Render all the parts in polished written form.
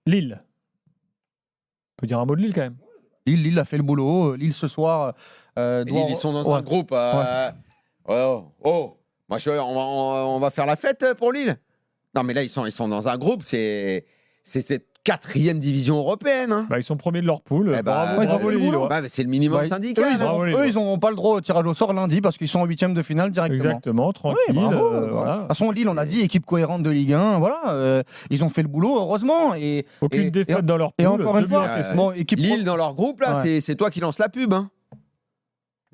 Lille. On peut dire un mot de Lille quand même. Lille a fait le boulot. Lille ce soir. Lille, ils sont dans un groupe. Moi, on va faire la fête pour Lille. Non, mais là, ils sont dans un groupe. C'est cette 4e division européenne. Hein. Bah, ils sont premiers de leur poule. Bravo les Lillois. C'est le minimum syndical. Eux, ils n'auront pas le droit au tirage au sort lundi parce qu'ils sont en 8e de finale directement. Exactement, tranquille. Oui, bravo. Voilà. De toute façon, Lille, on a dit, équipe cohérente de Ligue 1. Voilà, ils ont fait le boulot, heureusement. Aucune défaite dans leur poule. Et encore une fois, Lille dans leur groupe, là, c'est toi qui lance la pub. Hein.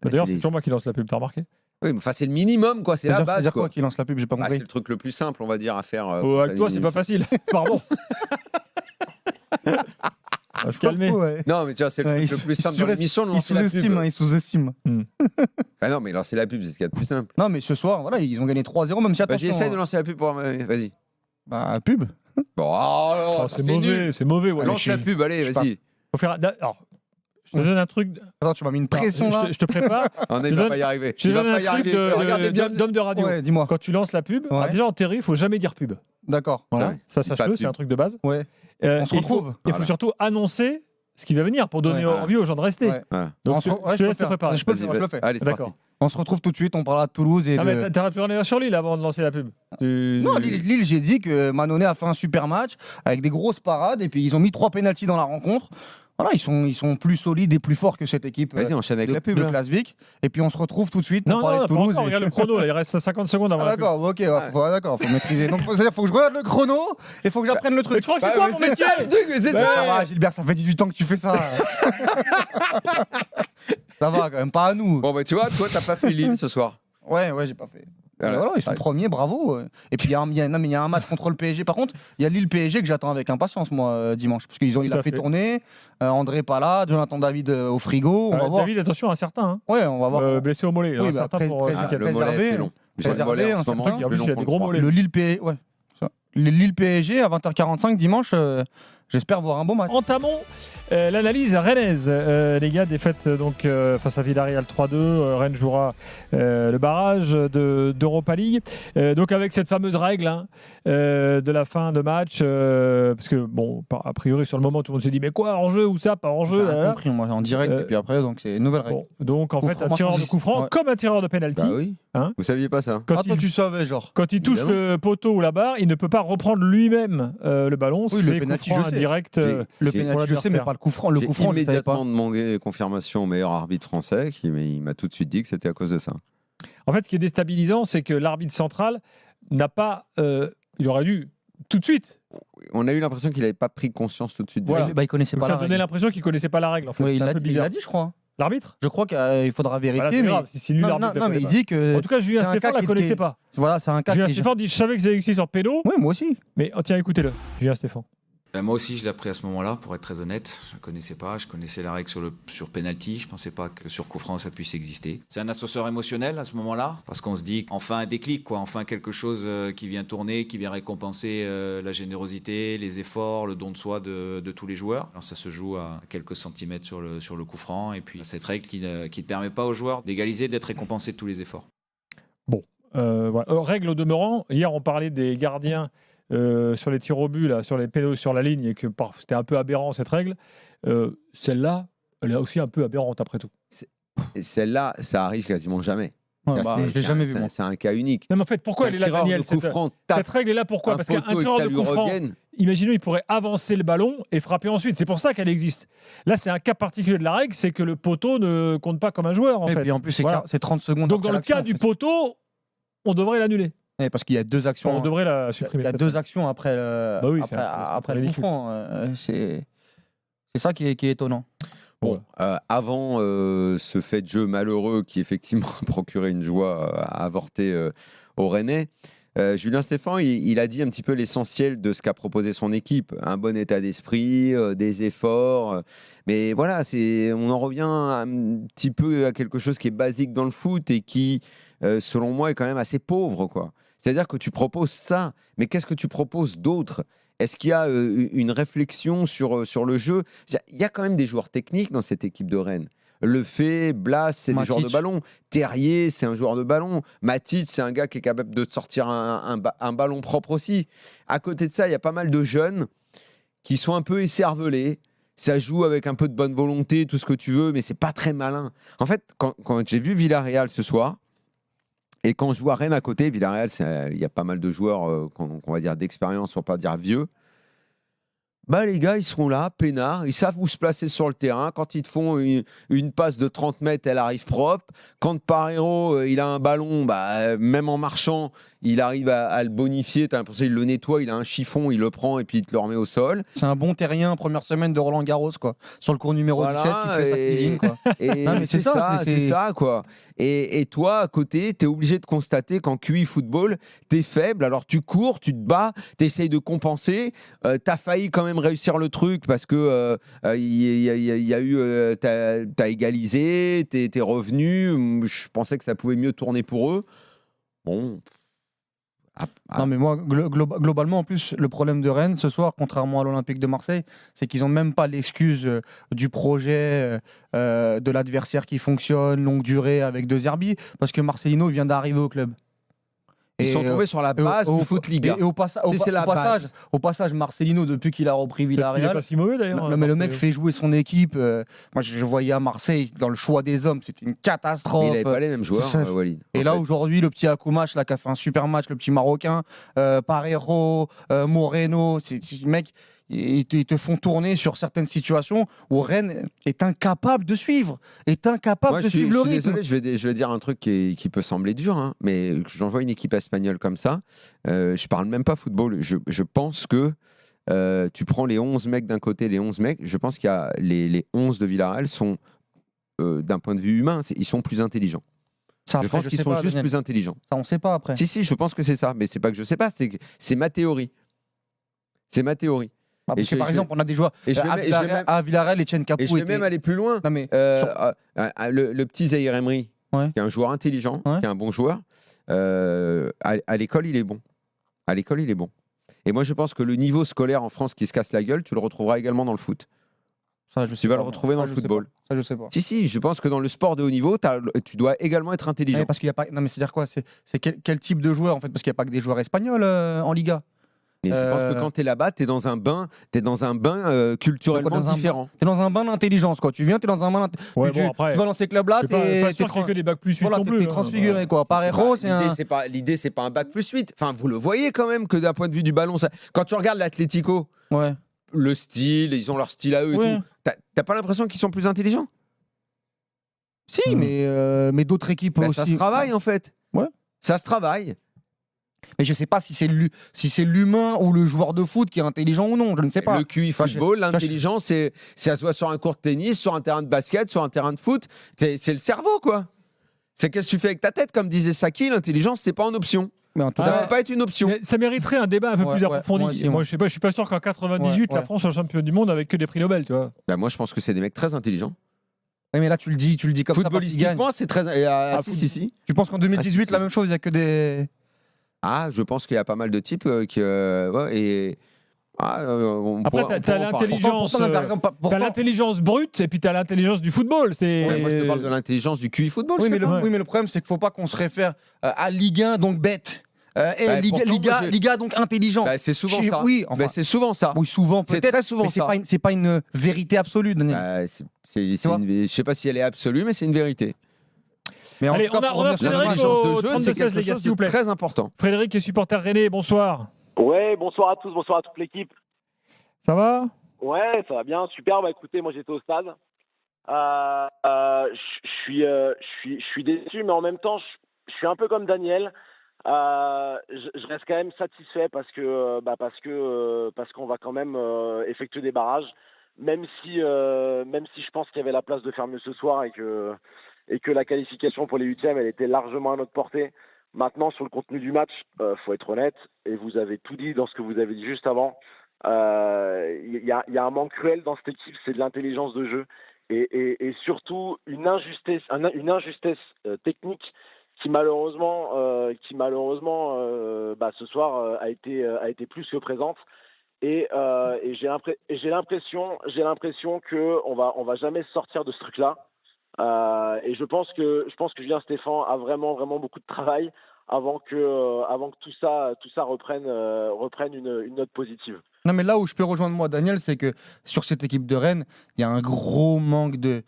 D'ailleurs, c'est toujours moi qui lance la pub, t'as remarqué? Oui, mais c'est le minimum, quoi. C'est la base. C'est-à-dire quoi qui lance la pub? J'ai pas compris. C'est le truc le plus simple, on va dire, à faire. Avec toi, c'est pas facile. Pardon. On va se calmer. Non, mais tu vois, c'est le truc le plus simple dans l'émission de lancer la pub. Ils sous-estiment. Bah non, mais lancer la pub, c'est ce qu'il y a de plus simple. Non, mais ce soir, voilà, ils ont gagné 3-0, même si attention. J'essaie de lancer la pub pour. Vas-y. Bah, pub. Bon, c'est mauvais, c'est mauvais. Ouais. Lance la pub, allez, vas-y. Faut faire. Alors, je te donne un truc. Attends, tu m'as mis une pression là. Je te prépare. Il va pas y arriver. Je te donne un truc Regardez bien. d'homme de radio. Ouais, dis-moi. Quand tu lances la pub, déjà en théorie, il faut jamais dire pub. D'accord. Voilà. Ça, sache-le, c'est un truc de base. Ouais. On se retrouve. Il faut surtout annoncer ce qui va venir pour donner envie aux gens de rester. Donc, je te laisse te préparer. Je le fais. Allez, c'est parti. On se retrouve tout de suite, on parlera de Toulouse. Ah, mais t'aurais pu revenir sur Lille avant de lancer la pub. Non, Lille, j'ai dit que Manonnet a fait un super match avec des grosses parades et puis ils ont mis 3 pénaltys dans la rencontre. Voilà, ils sont plus solides et plus forts que cette équipe. Vas-y, enchaîne avec la pub. De Klasvik. Et puis on se retrouve tout de suite pour parler de Toulouse. Non, regarde le chrono, là, il reste 50 secondes avant. D'accord, ok, d'accord, faut maîtriser. Donc, c'est-à-dire, faut que je regarde le chrono et faut que j'apprenne le truc. Mais je crois que c'est toi, mon messieurs. C'est ça va, Gilbert, ça fait 18 ans que tu fais ça. Ça va, quand même, pas à nous. Bon, bah, tu vois, toi, t'as pas fait Lille ce soir. Ouais, j'ai pas fait. Voilà, ils sont premiers, bravo. Et puis il y a un match contre le PSG. Par contre, il y a Lille PSG que j'attends avec impatience, moi, dimanche. Parce qu'il a fait tourner. André pas là, Jonathan David au frigo. On va voir. David, attention, incertain. Hein. Ouais, on va voir. Blessé au mollet. Oui, incertain pour le mollet, c'est long. J'ai le mollet en ce moment. Il y a des gros mollets. Le Lille PSG, ouais. Le Lille PSG à 20h45 dimanche. J'espère voir un beau match. Entamons l'analyse rennaise. Les gars, défaite donc face à Villarreal 3-2. Rennes jouera le barrage d'Europa League. Donc avec cette fameuse règle de la fin de match, parce que bon, a priori sur le moment tout le monde se dit mais quoi, hors jeu ou ça, pas hors jeu. J'ai compris moi en direct et puis après donc c'est une nouvelle règle. Bon, donc en fait un tireur de coup franc comme un tireur de penalty. Bah oui. Hein, vous saviez pas ça? Toi tu savais genre. Quand il touche le poteau ou la barre, il ne peut pas reprendre lui-même le ballon. Oui, le penalty je sais. Direct, le pénalty, je sais, mais pas le coup franc. Le coup franc, j'ai immédiatement demandé confirmation au meilleur arbitre français, il m'a tout de suite dit que c'était à cause de ça. En fait, ce qui est déstabilisant, c'est que l'arbitre central n'a pas. Il aurait dû tout de suite. On a eu l'impression qu'il n'avait pas pris conscience tout de suite. Voilà. Il connaissait pas la règle. Ça donnait l'impression qu'il connaissait pas la règle. En fait, il l'a dit, je crois. L'arbitre? Je crois qu'il faudra vérifier. Voilà, mais si lui, non, mais il dit que. En tout cas, Julien Stéphane ne la connaissait pas. Voilà, c'est un cas. Julien Stéphane dit je savais que ça existait sur pédo. Oui, moi aussi. Mais tiens, écoutez-le, Julien Stéphane. Moi aussi, je l'ai appris à ce moment-là, pour être très honnête. Je ne connaissais pas. Je connaissais la règle sur penalty. Je ne pensais pas que sur coup franc, ça puisse exister. C'est un assesseur émotionnel à ce moment-là, parce qu'on se dit enfin un déclic, quoi. Enfin quelque chose qui vient tourner, qui vient récompenser la générosité, les efforts, le don de soi de tous les joueurs. Alors, ça se joue à quelques centimètres sur le coup franc. Et puis cette règle qui ne permet pas aux joueurs d'égaliser, d'être récompensés de tous les efforts. Bon, voilà. Règle au demeurant. Hier, on parlait des gardiens. Sur les tirs au but, là, sur les pénaux sur la ligne, et que c'était un peu aberrant cette règle, celle-là, elle est aussi un peu aberrante après tout. Celle-là, ça arrive quasiment jamais. Je l'ai jamais vu. C'est un cas unique. Non, mais en fait, pourquoi elle est là, Daniel? Cette règle est là pourquoi? Parce qu'un tireur de coup franc, imaginons, il pourrait avancer le ballon et frapper ensuite. C'est pour ça qu'elle existe. Là, c'est un cas particulier de la règle, c'est que le poteau ne compte pas comme un joueur. En fait. Et puis en plus, c'est 30 secondes. Donc dans le cas du poteau, on devrait l'annuler. Parce qu'il y a 2 actions. On devrait la supprimer. Il y a 2 actions après après le coup franc. C'est ça qui est étonnant. Bon, avant ce fait de jeu malheureux qui effectivement procurait une joie à avorter au Rennais, Julien Stéphane, il a dit un petit peu l'essentiel de ce qu'a proposé son équipe. Un bon état d'esprit, des efforts. Mais voilà, on en revient un petit peu à quelque chose qui est basique dans le foot et qui, selon moi, est quand même assez pauvre, quoi. C'est-à-dire que tu proposes ça, mais qu'est-ce que tu proposes d'autre? Est-ce qu'il y a une réflexion sur le jeu? Il y a quand même des joueurs techniques dans cette équipe de Rennes. Lefebvre, Blas, c'est des joueurs de ballon. Terrier, c'est un joueur de ballon. Matic, c'est un gars qui est capable de sortir un ballon propre aussi. À côté de ça, il y a pas mal de jeunes qui sont un peu écervelés. Ça joue avec un peu de bonne volonté, tout ce que tu veux, mais c'est pas très malin. En fait, quand j'ai vu Villarreal ce soir, et quand je vois Rennes à côté, Villarreal, il y a pas mal de joueurs qu'on va dire d'expérience, pour pas dire vieux. Bah les gars, ils seront là, peinards, ils savent où se placer sur le terrain. Quand ils te font une passe de 30 mètres, elle arrive propre. Quand Parero, il a un ballon, bah, même en marchant, il arrive à le bonifier. Tu as l'impression qu'il le nettoie, il a un chiffon, il le prend et puis il te le remet au sol. C'est un bon terrien, première semaine de Roland Garros, quoi. Sur le cours numéro 17, qui te fait sa cuisine, quoi. Et Non, mais c'est ça, quoi. Et toi, à côté, tu es obligé de constater qu'en QI football, tu es faible. Alors tu cours, tu te bats, tu essayes de compenser. Tu as failli quand même réussir le truc parce que y a eu. T'as égalisé, t'es revenu. Je pensais que ça pouvait mieux tourner pour eux. Bon. Non, mais moi, globalement, en plus, le problème de Rennes ce soir, contrairement à l'Olympique de Marseille, c'est qu'ils n'ont même pas l'excuse du projet de l'adversaire qui fonctionne, longue durée, avec De Zerbi, parce que Marcelino vient d'arriver au club. Ils sont tombés sur la base du foot Liga. Et au passage, Marcelino, depuis qu'il a repris Villarreal. Il n'est pas si mauvais d'ailleurs. Non, mais le mec fait jouer son équipe. Moi, je voyais à Marseille, dans le choix des hommes, c'était une catastrophe. Mais il n'avait pas les mêmes joueurs, Walid. Et là, aujourd'hui, le petit Akoumache, là, qui a fait un super match, le petit Marocain, Parero, Moreno, c'est mec. Ils te font tourner sur certaines situations où Rennes est incapable de suivre, suivre le rythme. Désolé, je vais dire un truc qui peut sembler dur, hein, mais j'envoie une équipe espagnole comme ça, je parle même pas football, je pense que tu prends les 11 mecs d'un côté, les 11 mecs, je pense qu'il y a les 11 de Villarreal sont, d'un point de vue humain, ils sont plus intelligents. Ça, je pense qu'ils sont juste plus intelligents. Ça, on sait pas après. Si, je pense que c'est ça, mais c'est pas que je sais pas, c'est ma théorie. C'est ma théorie. Parce que par exemple, on a des joueurs à Villarreal, Etienne Capou. Et je vais même aller plus loin. Non, mais le petit Zahir Emery, qui est un joueur intelligent, qui est un bon joueur, à l'école, il est bon. À l'école, il est bon. Et moi, je pense que le niveau scolaire en France qui se casse la gueule, tu le retrouveras également dans le foot. Tu vas le retrouver dans le football. Ça, je sais pas. Si, je pense que dans le sport de haut niveau, tu dois également être intelligent. Parce qu'il y a pas. Non, mais c'est-à-dire quoi? C'est quel type de joueur en fait? Parce qu'il n'y a pas que des joueurs espagnols en Liga. Et je pense que quand tu es là-bas, tu es dans un bain, culturellement différent. Tu es dans un bain d'intelligence, quoi. Tu viens, tu es dans un bain. Ouais, tu après, vas dans ces clubs-là, tu es que des bacs plus 8 non plus. T'es transfiguré, quoi. Parero, c'est un. L'idée, c'est pas un bac plus 8. Enfin, vous le voyez quand même que d'un point de vue du ballon, quand tu regardes l'Atlético, le style, ils ont leur style à eux et tout. T'as pas l'impression qu'ils sont plus intelligents? Si, mais d'autres équipes aussi. Ça se travaille en fait. Ouais. Ça se travaille. Mais je sais pas si c'est l'humain ou le joueur de foot qui est intelligent ou non, je ne sais pas. Le QI football, l'intelligence, ça se voit sur un court de tennis, sur un terrain de basket, sur un terrain de foot. C'est le cerveau, quoi. C'est qu'est-ce que tu fais avec ta tête, comme disait Saki, l'intelligence, c'est pas en option. Ça ne peut pas être une option. Ça mériterait un débat un peu plus approfondi. Moi, je sais pas, je suis pas sûr qu'en 98, la France soit championne du monde avec que des prix Nobel, tu vois. Moi, je pense que c'est des mecs très intelligents. Oui, mais là, tu le dis comme ça. Footballistiquement, c'est très. Si. Tu penses qu'en 2018, la même chose, il y a que des. Je pense qu'il y a pas mal de types qui. Après, tu as l'intelligence brute et puis tu as l'intelligence du football. Moi, je te parle de l'intelligence du QI football. Oui, mais le problème, c'est qu'il ne faut pas qu'on se réfère à Ligue 1, donc bête. Liga, donc intelligent. C'est souvent ça. Oui, c'est souvent ça. Oui, souvent, peut-être. C'est très souvent ça. C'est pas une vérité absolue, Daniel. Je sais pas si elle est absolue, mais c'est une vérité. Mais allez, on a Frédéric au 32-16, les gars, s'il vous plaît. Très important. Frédéric est supporter rennais, bonsoir. Ouais, bonsoir à tous, bonsoir à toute l'équipe. Ça va? Ouais, ça va bien, super. Écoutez, moi j'étais au stade. Je suis déçu, mais en même temps, je suis un peu comme Daniel. Je reste quand même satisfait parce qu'on va quand même effectuer des barrages, même si je pense qu'il y avait la place de faire mieux ce soir et que la qualification pour les huitièmes, elle était largement à notre portée. Maintenant, sur le contenu du match, faut être honnête, et vous avez tout dit dans ce que vous avez dit juste avant. Il y a un manque cruel dans cette équipe, c'est de l'intelligence de jeu et surtout une injustice technique qui malheureusement ce soir a été plus que présente. Et j'ai l'impression que on va jamais sortir de ce truc-là. Et je pense que Julien Stéphan a vraiment beaucoup de travail avant que tout ça reprenne une note positive. Non, mais là où je peux rejoindre moi, Daniel, c'est que sur cette équipe de Rennes, il y a un gros manque de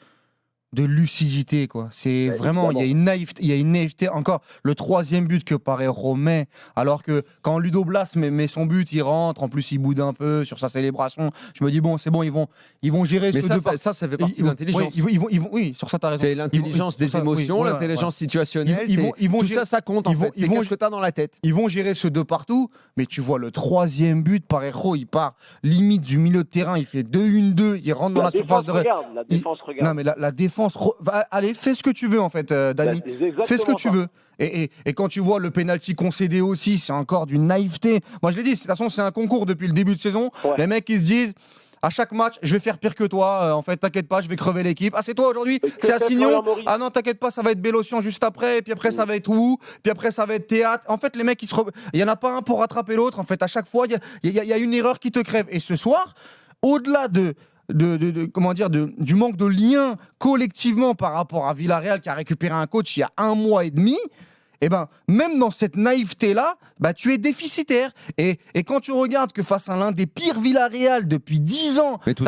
lucidité, quoi. C'est vraiment, il y a une naïveté. Encore le 3e but que Parejo met, alors que quand Ludo Blas met son but, il rentre, en plus il boude un peu sur sa célébration. Je me dis bon, c'est bon, ils vont gérer Mais ce ça fait partie de l'intelligence. Oui, sur ça t'as raison. C'est l'intelligence des émotions, l'intelligence situationnelle. Tout ça compte en fait. C'est qu'est-ce que t'as dans la tête. Ils vont gérer ce de partout, mais tu vois le 3e but, Parejo, il part limite du milieu de terrain, il fait 2-1-2, il rentre dans la surface de la défense regarde. Non mais la défense allez, fais ce que tu veux en fait, Dani. Fais ce que tu veux. Et quand tu vois le penalty concédé aussi, c'est encore d'une naïveté. Moi je l'ai dit, de toute façon c'est un concours depuis le début de saison. Ouais. Les mecs ils se disent à chaque match, je vais faire pire que toi. En fait, t'inquiète pas, je vais crever l'équipe. Ah, c'est toi aujourd'hui. C'est Assignon. Ah non, t'inquiète pas, ça va être Bélocian juste après. Et puis après, ça va être où? Puis après, ça va être Théâtre. En fait, les mecs, il y en a pas un pour rattraper l'autre. En fait, à chaque fois, il y a une erreur qui te crève. Et ce soir, au-delà comment dire, du manque de lien collectivement par rapport à Villarreal qui a récupéré un coach il y a 1 mois et demi, eh ben, même dans cette naïveté-là, tu es déficitaire. Et quand tu regardes que face à l'un des pires Villarreal depuis 10 ans... Mais tout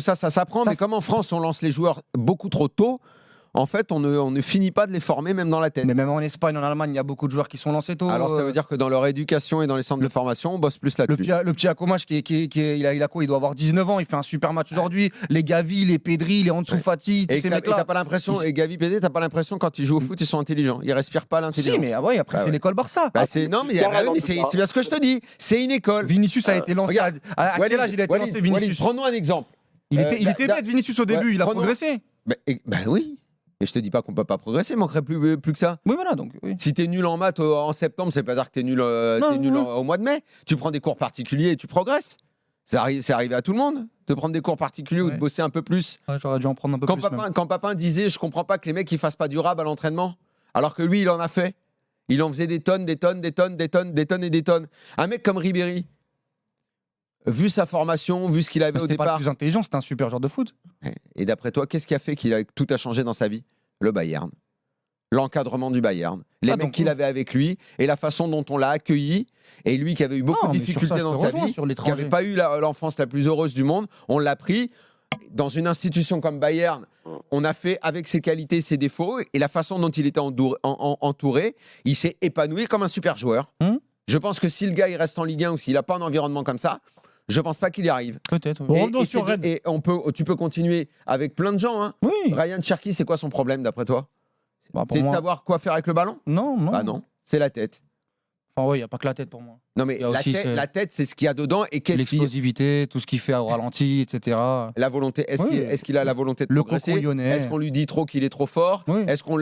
ça s'apprend. Mais comme en France, on lance les joueurs beaucoup trop tôt, en fait, on ne finit pas de les former, même dans la tête. Mais même en Espagne, en Allemagne, il y a beaucoup de joueurs qui sont lancés tôt. Alors, ça veut dire que dans leur éducation et dans les centres de formation, on bosse plus là-dessus. Le petit Akomash, il a quoi? Il doit avoir 19 ans. Il fait un super match aujourd'hui. Les Gavi, les Pedri, les Ansu Fati, tous ces mecs-là. T'as pas l'impression, et Gavi, Pedri, t'as pas l'impression quand ils jouent au foot, ils sont intelligents. Ils respirent pas l'intelligence. Si, mais après, c'est l'école Barça. C'est bien ce que je te dis. C'est une école. Vinicius a été lancé. À quel âge il a été lancé, Vinicius? Prenons un exemple. Il était bête, Vinicius, au début. Il a progressé. Oui. Et je te dis pas qu'on peut pas progresser, il manquerait plus que ça. Oui, voilà. Donc, oui. Si t'es nul en maths en septembre, c'est pas dire que t'es nul, au mois de mai. Tu prends des cours particuliers et tu progresses. C'est arrivé à tout le monde de prendre des cours particuliers ou de bosser un peu plus. Ouais, j'aurais dû en prendre un peu plus. Quand Papin disait, je comprends pas que les mecs ils fassent pas durable à l'entraînement, alors que lui il en a fait. Il en faisait des tonnes. Un mec comme Ribéry, vu sa formation, vu ce qu'il avait au départ. Pas le plus intelligent, c'était un super joueur de foot. Et d'après toi, qu'est-ce qui a fait tout a changé dans sa vie? Le Bayern. L'encadrement du Bayern. Les mecs qu'il avait avec lui et la façon dont on l'a accueilli. Et lui qui avait eu beaucoup de difficultés dans sa vie, qui n'avait pas eu l'enfance la plus heureuse du monde, on l'a pris dans une institution comme Bayern. On a fait avec ses qualités, ses défauts et la façon dont il était entouré, il s'est épanoui comme un super joueur. Je pense que si le gars il reste en Ligue 1 ou s'il n'a pas un environnement comme ça, je pense pas qu'il y arrive. Peut-être. Et tu peux continuer avec plein de gens. Hein. Oui. Ryan Cherki, c'est quoi son problème d'après toi? C'est de savoir quoi faire avec le ballon? Non. Bah non, c'est la tête. Enfin, oui, il n'y a pas que la tête pour moi. Non, mais la tête, c'est ce qu'il y a dedans. Et l'explosivité, tout ce qu'il fait au ralenti, etc. La volonté. Est-ce qu'il a la volonté de progresser? Est-ce qu'on lui dit trop qu'il est trop fort? Est-ce qu'on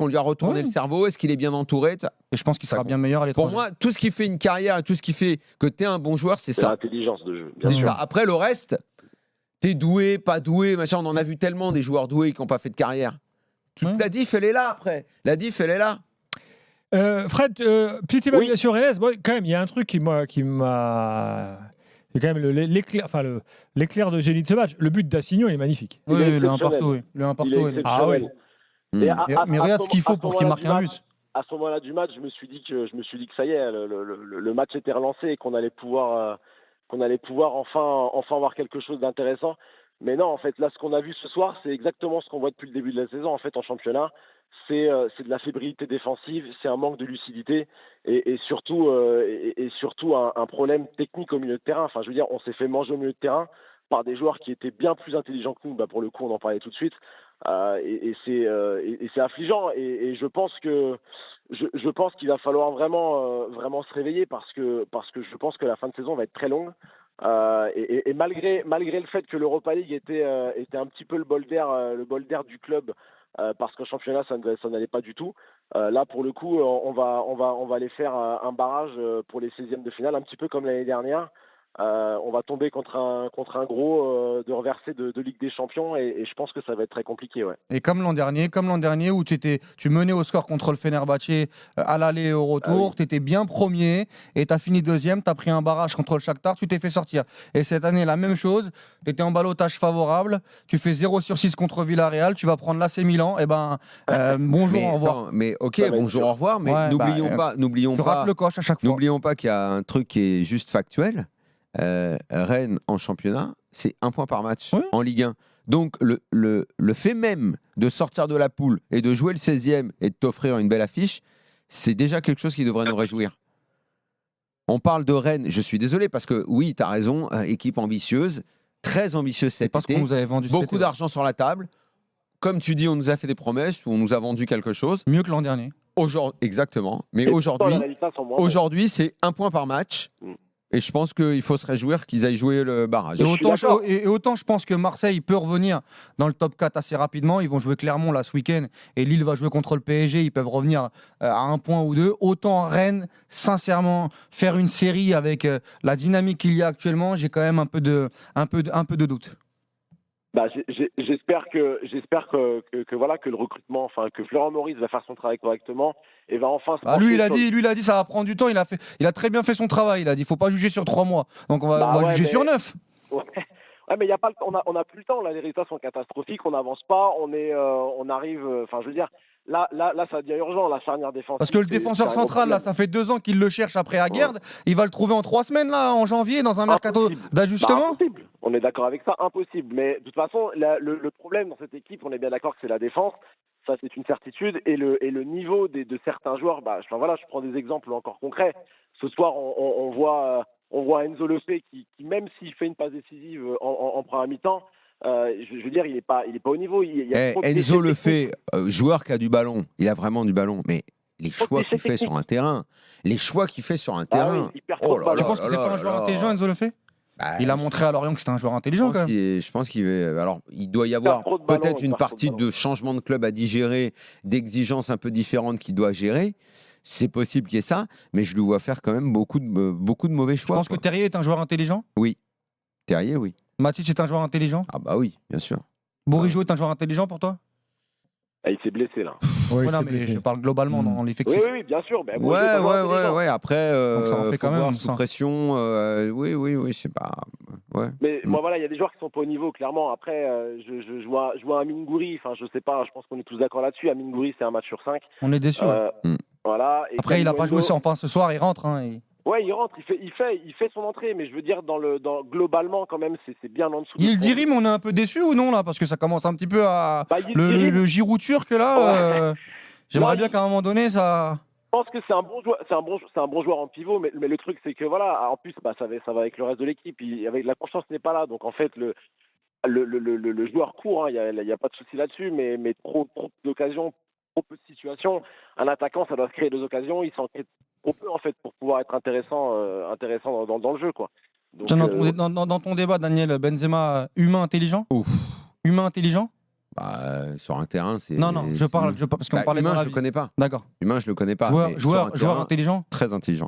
lui a retourné le cerveau? Est-ce qu'il est bien entouré? Et je pense qu'il sera bien meilleur à l'étranger. Pour moi, tout ce qui fait une carrière et tout ce qui fait que tu es un bon joueur, c'est ça. L'intelligence de jeu. C'est ça. Après, le reste, t'es doué, pas doué, machin. On en a vu tellement des joueurs doués qui n'ont pas fait de carrière. La diff, elle est là après. La diff, elle est là. Fred, petite évaluation Rennes. Bon, quand même, il y a un truc qui m'a. C'est quand même l'éclair de génie de ce match. Le but d'Assignon, il est magnifique. Oui, le 1 partout. Le 1 partout. Ah oui. Mais regarde ce qu'il faut pour qu'il marque un but. À ce moment-là du match, je me suis dit que ça y est, le match était relancé et qu'on allait pouvoir enfin voir quelque chose d'intéressant. Mais non, en fait, là, ce qu'on a vu ce soir, c'est exactement ce qu'on voit depuis le début de la saison. En fait, en championnat, c'est de la fébrilité défensive, c'est un manque de lucidité et surtout un problème technique au milieu de terrain. Enfin, je veux dire, on s'est fait manger au milieu de terrain par des joueurs qui étaient bien plus intelligents que nous. Pour le coup, on en parlait tout de suite. Et c'est affligeant. Et je pense qu'il va falloir vraiment se réveiller parce que je pense que la fin de saison va être très longue. Et malgré le fait que l'Europa League était un petit peu le bol d'air du club, parce qu'en championnat ça n'allait pas du tout. Là pour le coup on va aller faire un barrage pour les 16e de finale, un petit peu comme l'année dernière. on va tomber contre un gros de reversé de Ligue des Champions et je pense que ça va être très compliqué. Ouais. Et comme l'an dernier où tu menais au score contre le Fenerbahçe à l'aller et au retour, tu étais bien premier et tu as fini deuxième, tu as pris un barrage contre le Shakhtar, tu t'es fait sortir. Et cette année, la même chose, tu étais en ballottage favorable, tu fais 0/6 contre Villarreal, tu vas prendre l'AC Milan, et bonjour, au revoir. Attends, mais ok, bonjour, au revoir, mais n'oublions tu rates le coche à chaque fois. N'oublions pas qu'il y a un truc qui est juste factuel. Rennes en championnat, c'est 1 point par match en Ligue 1. Donc le fait même de sortir de la poule et de jouer le 16e et de t'offrir une belle affiche, c'est déjà quelque chose qui devrait nous réjouir. On parle de Rennes, je suis désolé parce que oui, tu as raison, équipe ambitieuse, très ambitieuse cette année. Qu'on nous avait vendu beaucoup d'argent sur la table. Comme tu dis, on nous a fait des promesses, on nous a vendu quelque chose. Mieux que l'an dernier. Exactement. Mais aujourd'hui, c'est 1 point par match. Et je pense qu'il faut se réjouir qu'ils aillent jouer le barrage. Et autant je pense que Marseille peut revenir dans le top 4 assez rapidement. Ils vont jouer Clermont là ce week-end et Lille va jouer contre le PSG. Ils peuvent revenir à 1 point ou 2. Autant Rennes, sincèrement, faire une série avec la dynamique qu'il y a actuellement, j'ai quand même un peu de doute. J'espère que voilà que le recrutement, enfin que Florent Maurice va faire son travail correctement et va enfin se lui il a dit ça va prendre du temps, il a très bien fait son travail, il a dit faut pas juger sur 3 mois. Donc on va juger sur 9. Ouais, mais il y a pas on a plus le temps là, les résultats sont catastrophiques, on n'avance pas, on arrive enfin je veux dire Là, ça devient urgent, la charnière défensive. Parce que le défenseur central, là, ça fait 2 ans qu'il le cherche après Aguerd. Il va le trouver en 3 semaines, là, en janvier, dans un mercato d'ajustement. Impossible. On est d'accord avec ça, impossible. Mais de toute façon, le problème dans cette équipe, on est bien d'accord que c'est la défense. Ça, c'est une certitude. Et le niveau de certains joueurs, je prends des exemples encore concrets. Ce soir, on voit Enzo Lefebvre qui, même s'il fait une passe décisive en première mi-temps, je veux dire, il est pas au niveau. Enzo Lefebvre, joueur qui a du ballon, il a vraiment du ballon, mais les choix qu'il fait sur un terrain, tu penses que c'est pas un joueur intelligent, Enzo Lefebvre? Il a montré à Lorient que c'était un joueur intelligent quand même. Je pense il doit y avoir peut-être une partie de changement de club à digérer, d'exigences un peu différentes qu'il doit gérer. C'est possible qu'il y ait ça, mais je le vois faire quand même beaucoup de mauvais choix. Tu penses que Terrier est un joueur intelligent? Oui. Terrier, oui. Matic est un joueur intelligent? Ah bah oui, bien sûr. Bourigeaud est un joueur intelligent pour toi? Il s'est blessé là. Je parle globalement dans l'effectif. Oui, bien sûr. Ben, ouais. Après, ça en fait quand même sous pression. Oui, je sais pas. Ouais. Mais moi, voilà, il y a des joueurs qui sont pas au niveau, clairement. Après, je vois Amine Gouiri. Enfin, je sais pas. Je pense qu'on est tous d'accord là-dessus. Amine Gouiri, c'est un match sur 5. On est déçus. Voilà. Et après, il a pas joué. Enfin, ce soir, il rentre. Ouais, il rentre, il fait son entrée, mais je veux dire, globalement, quand même, c'est bien en dessous. Il dirait, mais on est un peu déçu ou non, là? Parce que ça commence un petit peu à. Le Giroud turc, là. J'aimerais bien qu'à un moment donné, ça. Je pense que c'est un bon joueur, c'est un bon joueur en pivot, mais le truc, c'est que voilà, en plus, ça va avec le reste de l'équipe. Avec la confiance n'est pas là, donc en fait, le joueur court, il y a pas de souci là-dessus, mais trop d'occasions, trop peu de situations. Un attaquant, ça doit se créer des occasions. Il s'en crée trop peu en fait pour pouvoir être intéressant dans le jeu, quoi. Donc, dans ton débat, Daniel, Benzema, humain intelligent? Humain intelligent? Sur un terrain, c'est. Non, je parle parce qu'on parlait humain, dans la je le connais pas. D'accord. Humain, je le connais pas. Joueur intelligent. Très intelligent.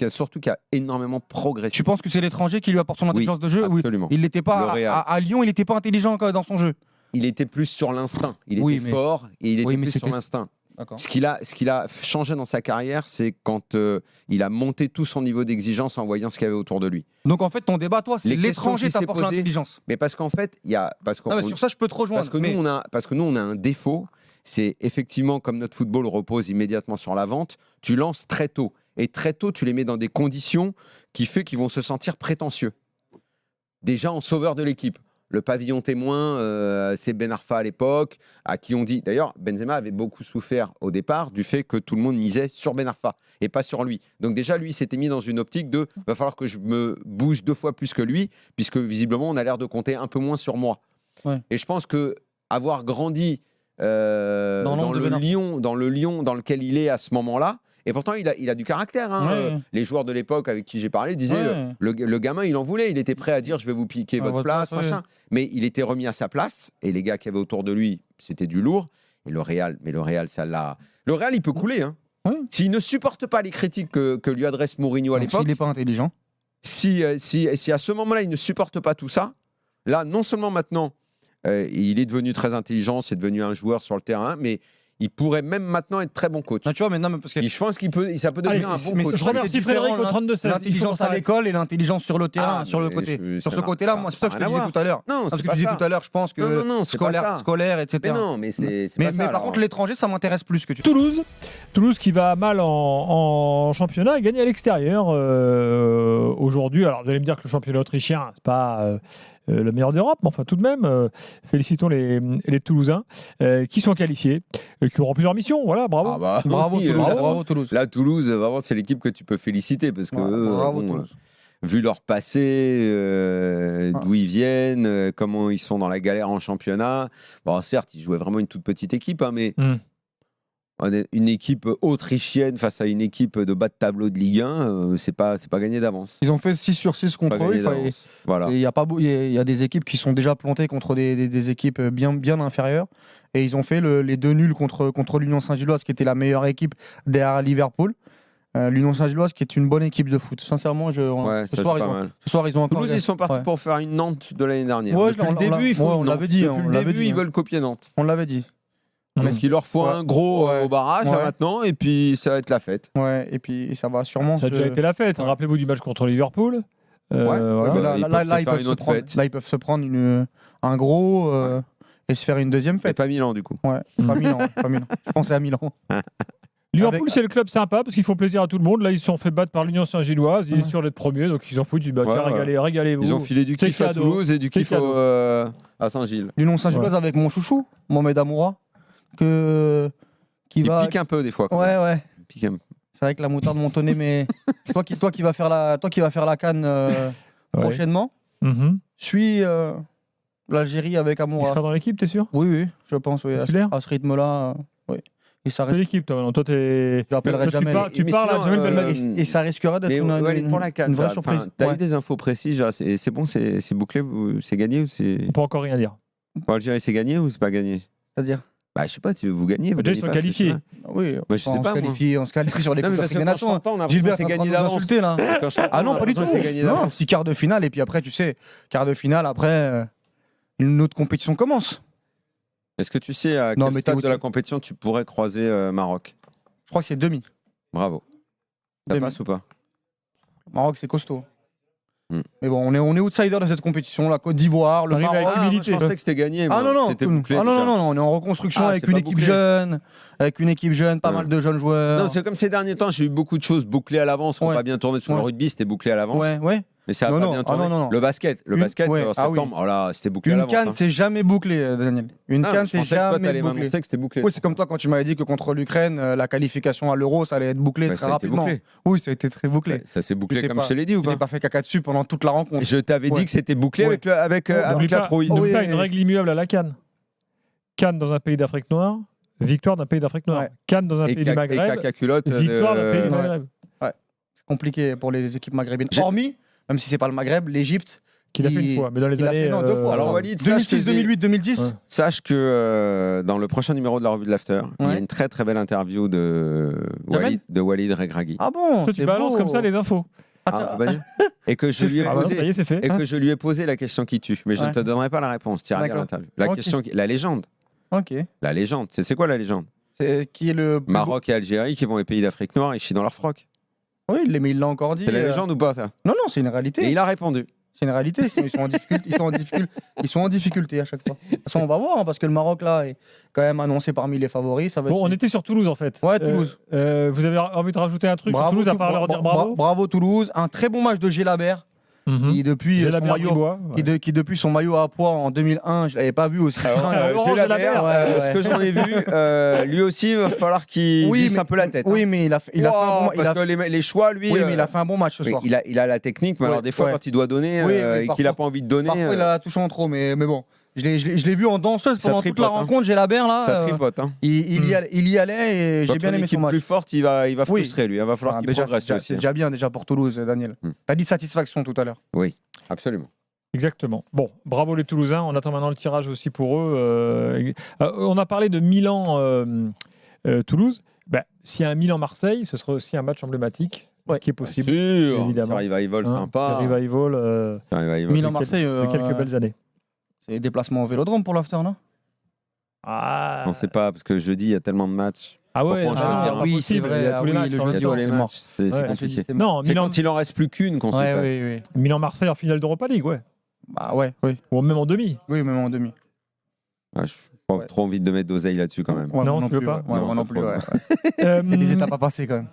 Surtout qui a énormément progressé. Tu penses que c'est l'étranger qui lui apporte son intelligence de jeu? Absolument. Il n'était pas à Lyon, il n'était pas intelligent dans son jeu. Il était plus sur l'instinct. Il était fort et il était plus sur l'instinct. Ce qu'il a changé dans sa carrière, c'est quand il a monté tout son niveau d'exigence en voyant ce qu'il y avait autour de lui. Donc en fait, ton débat, toi, c'est l'étranger t'apporte l'intelligence. Mais parce qu'en fait, sur ça, je peux te rejoindre. Parce que nous, on a un défaut, c'est effectivement, comme notre football repose immédiatement sur la vente, tu lances très tôt. Et très tôt, tu les mets dans des conditions qui fait qu'ils vont se sentir prétentieux. Déjà en sauveur de l'équipe. Le pavillon témoin, c'est Ben Arfa à l'époque, à qui on dit... D'ailleurs, Benzema avait beaucoup souffert au départ du fait que tout le monde misait sur Ben Arfa et pas sur lui. Donc déjà, lui, s'était mis dans une optique de « va falloir que je me bouge 2 fois plus que lui, puisque visiblement, on a l'air de compter un peu moins sur moi. Ouais. » Et je pense qu'avoir grandi dans le Lyon dans lequel il est à ce moment-là, et pourtant, il a du caractère. Les joueurs de l'époque avec qui j'ai parlé disaient le gamin, il en voulait. Il était prêt à dire je vais vous piquer votre place, machin. Mais il était remis à sa place. Et les gars qui avaient autour de lui, c'était du lourd. Et le Real, ça l'a. Le Real, il peut couler. S'il ne supporte pas les critiques que lui adresse Mourinho à l'époque. S'il n'est pas intelligent. si à ce moment-là, il ne supporte pas tout ça, là, non seulement maintenant, il est devenu très intelligent, c'est devenu un joueur sur le terrain, mais il pourrait même maintenant être très bon coach. Non, tu vois, mais non, mais parce que Je pense ça peut devenir un bon coach. Je remercie Frédéric au 32-16. l'intelligence à l'école et l'intelligence sur le terrain, sur le côté. Sur ce côté-là, moi, c'est pour ça que je te disais tout à l'heure. Non, Parce que tu disais tout à l'heure, je pense que scolaire, etc. Mais non, mais c'est pas ça. Mais par contre, l'étranger, ça m'intéresse plus que tu. Toulouse qui va mal en championnat et gagne à l'extérieur aujourd'hui. Alors vous allez me dire que le championnat autrichien, c'est pas le meilleur d'Europe, mais enfin tout de même, félicitons les Toulousains qui sont qualifiés, qui ont rempli leur mission. Voilà, bravo. Ah bah, Bravo, oui, Toulouse, là, bravo Toulouse. Là, Toulouse, vraiment, c'est l'équipe que tu peux féliciter parce que Bravo bon, Toulouse. vu leur passé, d'où ils viennent, comment ils sont dans la galère en championnat. Bon, certes, ils jouaient vraiment une toute petite équipe, hein, mais une équipe autrichienne face à une équipe de bas de tableau de Ligue 1, c'est pas gagné d'avance. Ils ont fait 6/6 contre eux. Voilà. Il y a des équipes qui sont déjà plantées contre des équipes bien inférieures. Et ils ont fait les 2 nuls contre l'Union Saint-Gilloise, qui était la meilleure équipe derrière Liverpool. L'Union Saint-Gilloise, qui est une bonne équipe de foot. Sincèrement, ce soir, ils ont encore. Toulouse, ils sont partis pour faire une Nantes de l'année dernière. Ouais, Depuis le début, on l'avait dit. Ils veulent copier Nantes. On l'avait dit. Parce qu'il leur faut un gros au barrage là, maintenant, et puis ça va être la fête. Ouais, et puis ça va sûrement. Ça a déjà été la fête. Ouais. Rappelez-vous du match contre Liverpool. Voilà. Là, ils peuvent se prendre un gros et se faire une deuxième fête. Et pas Milan, du coup. Ouais, pas Milan. Je pensais à Milan. Liverpool, c'est le club sympa parce qu'ils font plaisir à tout le monde. Là, ils se sont fait battre par l'Union Saint-Gilloise. Ils sont sûrs d'être premiers, donc ils en foutent. Ils disent régalez-vous. Ils ont filé du kiff à Toulouse et du kiff à Saint-Gilles. L'Union Saint-Gilloise avec mon chouchou, Mohamed Amoura. Il pique un peu des fois. Ouais. C'est vrai que la moutarde montonnée, mais toi qui vas faire la CAN prochainement, suis l'Algérie avec Amoura. Il sera dans l'équipe, t'es sûr? Oui, je pense. Oui, à ce rythme-là, oui. Et ça reste. C'est l'équipe, toi. Toi, je l'appellerai jamais. Tu parles à Jamel Belmadi. Et ça risquerait d'être pour la CAN, une vraie surprise. Tu as eu des infos précises? C'est bon, c'est bouclé, c'est gagné ou c'est... On peut encore rien dire. Pour l'Algérie, c'est gagné ou c'est pas gagné? C'est-à-dire? Je sais pas, vous gagnez. Déjà, ils sont qualifiés. Oui, je sais pas, on se qualifie sur les Coupes d'Afrique des Nations. Gilbert, c'est gagné d'avance. Ah non, pas du tout. Non, 6 quarts de finale, et puis après, tu sais, quart de finale, après, une autre compétition commence. Est-ce que tu sais à quel stade de la compétition tu pourrais croiser Maroc? Je crois que c'est demi. Bravo. Ça passe ou pas? Maroc, c'est costaud. Mais bon, on est outsider de cette compétition. La Côte d'Ivoire, le Maroc. Je pensais que c'était gagné. C'était bouclé. Non, on est en reconstruction avec une équipe jeune. Pas mal de jeunes joueurs. Non, c'est comme ces derniers temps, j'ai eu beaucoup de choses bouclées à l'avance. On va bien tourner sur le rugby, c'était bouclé à l'avance. Ouais. Mais ça a pas bien tourné. Le basket, en septembre, c'était bouclé à l'avance. Une CAN, c'est jamais bouclé, Daniel. Une CAN, c'est jamais bouclé. Que c'était bouclé. Oui, c'est comme toi quand tu m'avais dit que contre l'Ukraine, la qualification à l'Euro, ça allait être bouclé très rapidement. Oui, ça a été très bouclé. Ça s'est bouclé comme je te l'ai dit ou pas? Tu t'es pas fait caca dessus pendant toute la rencontre. Je t'avais dit que c'était bouclé avec la trouille. N'oublie pas une règle immuable à la CAN. CAN dans un pays d'Afrique noire, victoire d'un pays d'Afrique noire. CAN dans un pays du Maghreb, victoire d'un pays du Maghreb. C'est compliqué pour les équipes maghrébines. Hormis, même si c'est pas le Maghreb, l'Égypte. Qu'il a fait une fois, mais dans les années. Deux fois. Alors, Walid, 2006, 2008, 2010. Sache que dans le prochain numéro de la revue de l'After, il y a une très très belle interview de Walid Regragui. Ah bon? Toi, tu balances comme ça les infos. Et que je lui ai posé, ça y est, c'est fait. Et que je lui ai posé la question qui tue, mais je ne te donnerai pas la réponse. Tu iras lire l'interview. La légende. Ok. La légende. C'est quoi la légende? C'est qui est le Maroc et Algérie qui vont aux pays d'Afrique noire et chient dans leur froc. Oui, mais il l'a encore dit. C'est la légende ou pas ça? Non, c'est une réalité. Et il a répondu. C'est une réalité. Ils sont en difficulté à chaque fois. De toute façon, on va voir parce que le Maroc là est quand même annoncé parmi les favoris. On était sur Toulouse en fait. Ouais, Toulouse. Vous avez envie de rajouter un truc sur Toulouse à part leur dire bravo? Bravo Toulouse. Un très bon match de Gélabert. Qui depuis son maillot à poids en 2001, je l'avais pas vu aussi. Ce que j'en ai vu, lui aussi, il va falloir qu'il glisse un peu la tête. Oui, mais il a fait un bon match. Les choix, lui. Oui, mais il a fait un bon match ce soir. Il a la technique, mais alors des fois, quand il doit donner et qu'il n'a pas envie de donner. Parfois, il a la touche en trop, mais bon. Je l'ai vu en danseuse pendant toute la rencontre, Gélabert là. Ça tripote. Il y allait et j'ai bien aimé son match. Plus forte, il va frustrer lui. Il va falloir qu'il progresse. C'est déjà bien pour Toulouse, Daniel. T'as dit satisfaction tout à l'heure. Oui, absolument. Exactement. Bon, bravo les Toulousains. On attend maintenant le tirage aussi pour eux. On a parlé de Milan-Toulouse. S'il y a un Milan-Marseille, ce serait aussi un match emblématique qui est possible. Sûr, évidemment. petit revival Hein, sympa. petit revival, Petit revival. Milan-Marseille, de quelques belles années. c'est déplacement au Vélodrome pour l'after, non? Ah, On ne sait pas, parce que jeudi, il y a tellement de matchs. ah ouais, Pourquoi non, choisir pas oui, possible, c'est vrai. il y a tous les Ah oui, matchs. le en même jeudi, temps. ouais, c'est mort. C'est Ouais. compliqué. Non, C'est quand il en reste plus qu'une qu'on se Ouais, passe. oui. Milan-Marseille en finale d'Europa League, ouais. Bah ouais, oui. Ou même en demi. Oui, même en demi. Ah, je n'ai pas Ouais. trop envie de mettre d'oseille là-dessus quand même. Ouais, Non, moi tu veux plus, pas ouais. Ouais, Non, moi non pas plus, trop, ouais. non. Il y a des étapes à passer quand même.